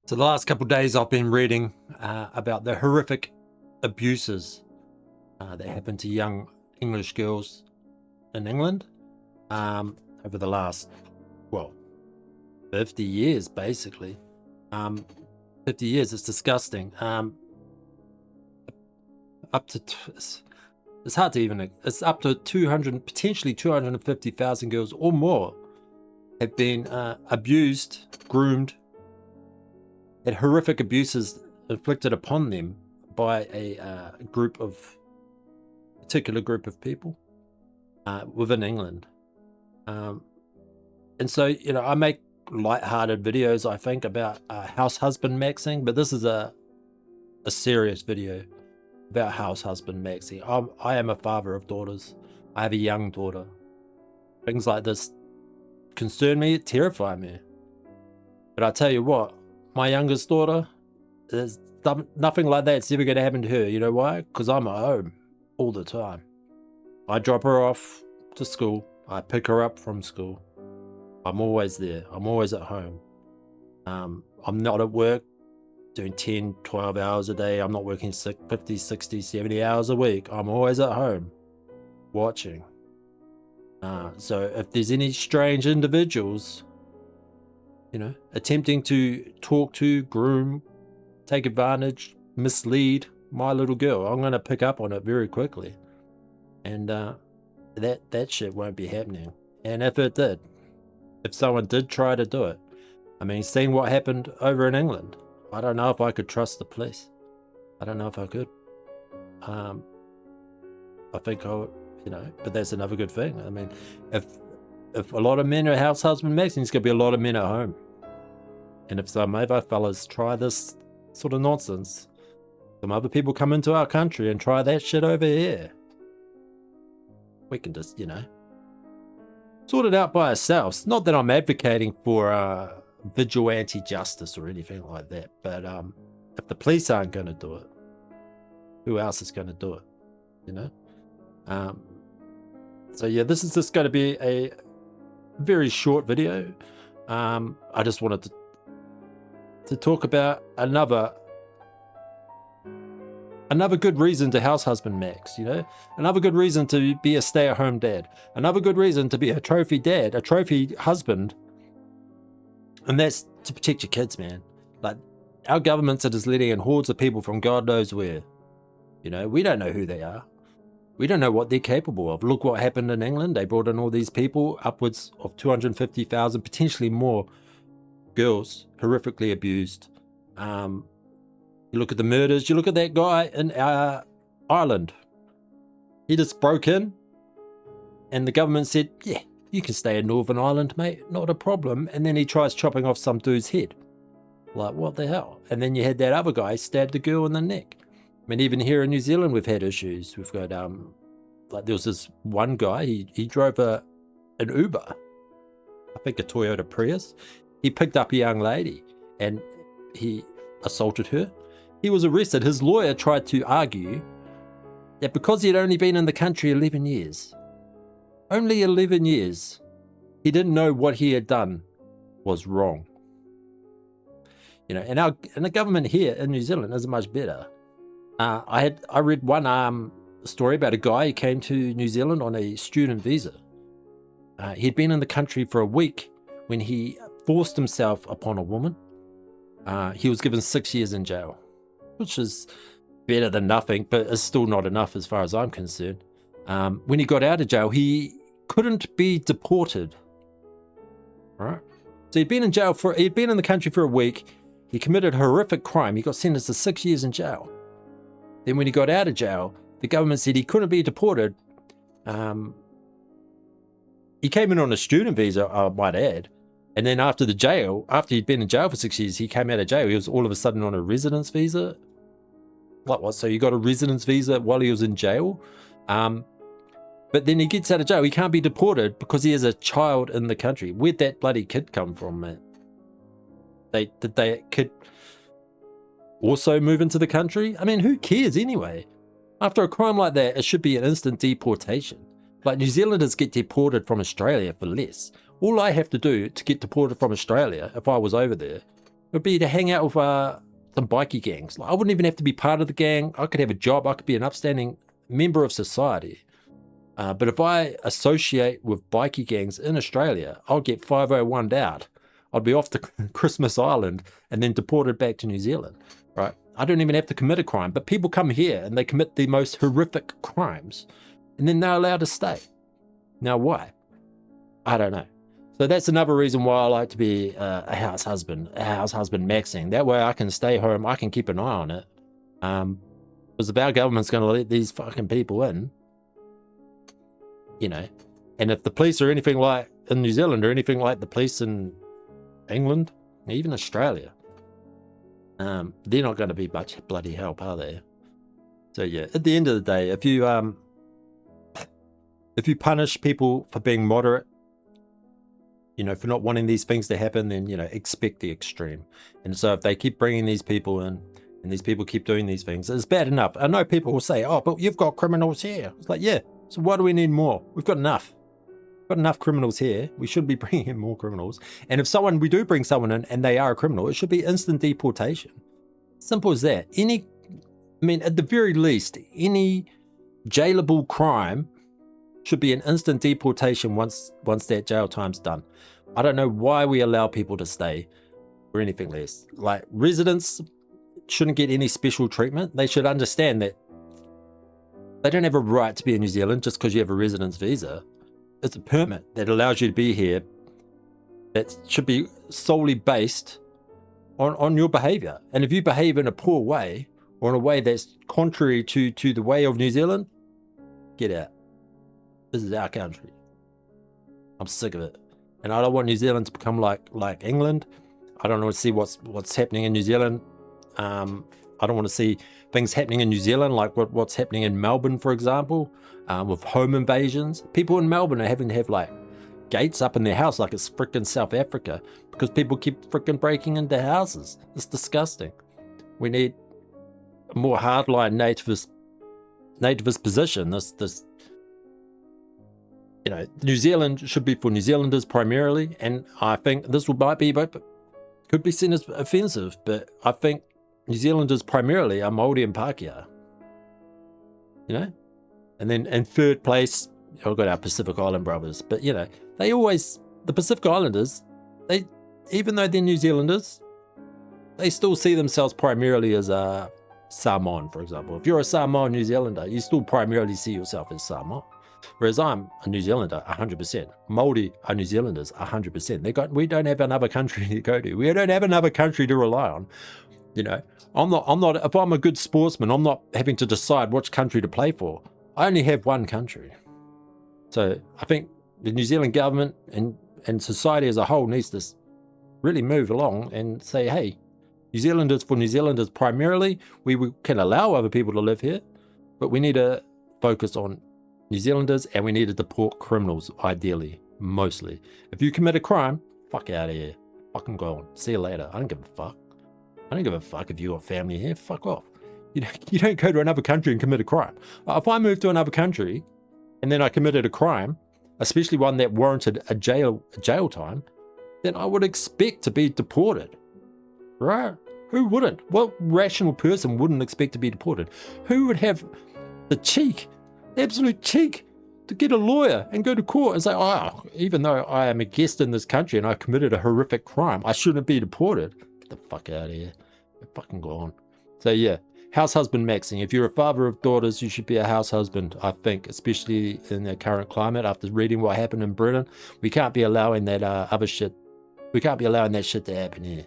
So the last couple of days I've been reading about the horrific abuses that happen to young English girls in England over the last, 50 years basically. 50 years, it's disgusting. It's hard to even, it's up to 200, potentially 250,000 girls or more have been abused, groomed, had horrific abuses inflicted upon them by a particular group of people within England. And so, I make light-hearted videos, I think, about house-husband maxing, but this is a serious video about house-husband maxing. I am a father of daughters. I have a young daughter. Things like this concern me, terrify me. But I tell you what, my youngest daughter, there's nothing like that's ever going to happen to her. You know why? Because I'm at home all the time. I drop her off to school. I pick her up from school. I'm always there. I'm always at home. I'm not at work doing 10, 12 hours a day. I'm not working 50, 60, 70 hours a week. I'm always at home watching. So if there's any strange individuals, attempting to talk to, groom, take advantage, mislead my little girl, I'm going to pick up on it very quickly. And that shit won't be happening. And if it did, if someone did try to do it, seeing what happened over in England, I don't know if I could trust the police. I don't know if I could. I think I would, but that's another good thing. If a lot of men are house husband maxing, there's going to be a lot of men at home. And if some other fellas try this sort of nonsense, some other people come into our country and try that shit over here, we can just, sort it out by ourselves. Not that I'm advocating for vigilante justice or anything like that, but if the police aren't going to do it, who else is going to do it, So yeah, this is just going to be a very short video. I just wanted to talk about another good reason to house husband max, another good reason to be a stay-at-home dad, another good reason to be a trophy dad, a trophy husband, and that's to protect your kids, man. Like, our governments are just letting in hordes of people from God knows where. We don't know who they are. We don't know what they're capable of. Look what happened in England. They brought in all these people, upwards of 250,000, potentially more girls, horrifically abused. You look at the murders. You look at that guy in Ireland. He just broke in, and the government said, yeah, you can stay in Northern Ireland, mate, not a problem. And then he tries chopping off some dude's head. Like, what the hell? And then you had that other guy stab the girl in the neck. Even here in New Zealand, we've had issues. We've got, there was this one guy, he drove an Uber, I think a Toyota Prius. He picked up a young lady and he assaulted her. He was arrested. His lawyer tried to argue that because he had only been in the country 11 years, only 11 years, he didn't know what he had done was wrong. And the government here in New Zealand is much better. I read one story about a guy who came to New Zealand on a student visa. He'd been in the country for a week when he forced himself upon a woman. He was given 6 years in jail, which is better than nothing, but it's still not enough as far as I'm concerned. When he got out of jail, he couldn't be deported. Right? So he'd been in the country for a week. He committed a horrific crime. He got sentenced to 6 years in jail. Then when he got out of jail, the government said he couldn't be deported. He came in on a student visa, I might add. And then after he'd been in jail for 6 years, he came out of jail. He was all of a sudden on a residence visa. What? So he got a residence visa while he was in jail? But then he gets out of jail. He can't be deported because he has a child in the country. Where'd that bloody kid come from, man? Did that kid also move into the country? Who cares anyway? After a crime like that, it should be an instant deportation. Like, New Zealanders get deported from Australia for less. All I have to do to get deported from Australia, if I was over there, would be to hang out with some bikie gangs. Like, I wouldn't even have to be part of the gang. I could have a job. I could be an upstanding member of society. But if I associate with bikie gangs in Australia, I'll get 501'd out. I'd be off to Christmas Island and then deported back to New Zealand, right? I don't even have to commit a crime, but people come here and they commit the most horrific crimes, and then they're allowed to stay. Now, why? I don't know. So that's another reason why I like to be a house husband maxing. That way I can stay home, I can keep an eye on it. Because if our government's going to let these fucking people in, you know, and if the police are anything like in New Zealand or anything like the police in England, even Australia, they're not going to be much bloody help, are they? So yeah, at the end of the day, if you punish people for being moderate, you know, for not wanting these things to happen, then, you know, expect the extreme. And so if they keep bringing these people in and these people keep doing these things, it's bad enough. I know people will say, oh, but you've got criminals here. It's like, yeah, so why do we need more? We've got enough. We've got enough criminals here. We shouldn't be bringing in more criminals. And if we do bring someone in and they are a criminal, it should be instant deportation. Simple as that. At the very least, any jailable crime should be an instant deportation once that jail time's done. I don't know why we allow people to stay or anything less. Like, residents shouldn't get any special treatment. They should understand that they don't have a right to be in New Zealand just because you have a residence visa. It's a permit that allows you to be here that should be solely based on your behavior. And if you behave in a poor way or in a way that's contrary to the way of New Zealand, get out. This is our country. I'm sick of it. And I don't want New Zealand to become like England. I don't want to see what's happening in New Zealand. I don't want to see things happening in New Zealand like what's happening in Melbourne, for example, with home invasions. People in Melbourne are having to have like gates up in their house like it's frickin' South Africa because people keep frickin' breaking into houses. It's disgusting. We need a more hardline nativist position. This you know, New Zealand should be for New Zealanders primarily, and I think this could be seen as offensive, but I think New Zealanders primarily are Māori and Pākehā. You know? And then in third place, I've got our Pacific Island brothers. But, you know, the Pacific Islanders, even though they're New Zealanders, they still see themselves primarily as a Samoan, for example. If you're a Samoan New Zealander, you still primarily see yourself as Samoan. Whereas I'm a New Zealander, 100%. Māori are New Zealanders, 100%. We don't have another country to go to. We don't have another country to rely on. You know, I'm not. If I'm a good sportsman, I'm not having to decide which country to play for. I only have one country. So I think the New Zealand government and society as a whole needs to really move along and say, hey, New Zealanders for New Zealanders primarily. We can allow other people to live here, but we need to focus on New Zealanders, and we need to deport criminals, ideally, mostly. If you commit a crime, fuck out of here. Fucking go on. See you later. I don't give a fuck. I don't give a fuck if you got family here. Fuck off. You don't go to another country and commit a crime. If I moved to another country and then I committed a crime, especially one that warranted a jail time, then I would expect to be deported. Right? Who wouldn't? What rational person wouldn't expect to be deported? Who would have the cheek, absolute cheek, to get a lawyer and go to court and say, oh, even though I am a guest in this country and I committed a horrific crime, I shouldn't be deported? Get the fuck out of here. They're fucking gone. So yeah, house husband maxing. If you're a father of daughters, you should be a house husband, I think, especially in the current climate. After reading what happened in Britain, we can't be allowing that other shit. We can't be allowing that shit to happen here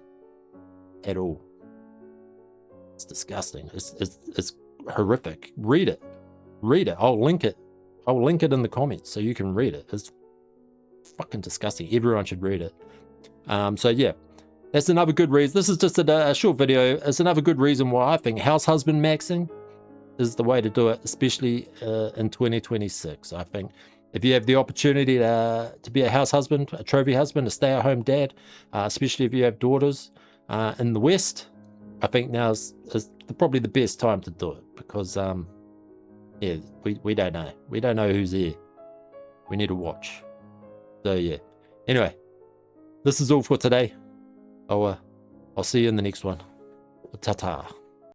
at all. It's disgusting. It's horrific. Read it. I'll link it in the comments so you can read it. It's fucking disgusting. Everyone should read it. So yeah, that's another good reason. This is just a short video. It's another good reason why I think house husband maxing is the way to do it, especially in 2026. I think if you have the opportunity to be a house husband, a trophy husband, a stay-at-home dad, especially if you have daughters in the West, I think now is probably the best time to do it, because yeah, we don't know. We don't know who's there. We need to watch. So yeah. Anyway, this is all for today. I'll I'll see you in the next one. Ta-ta.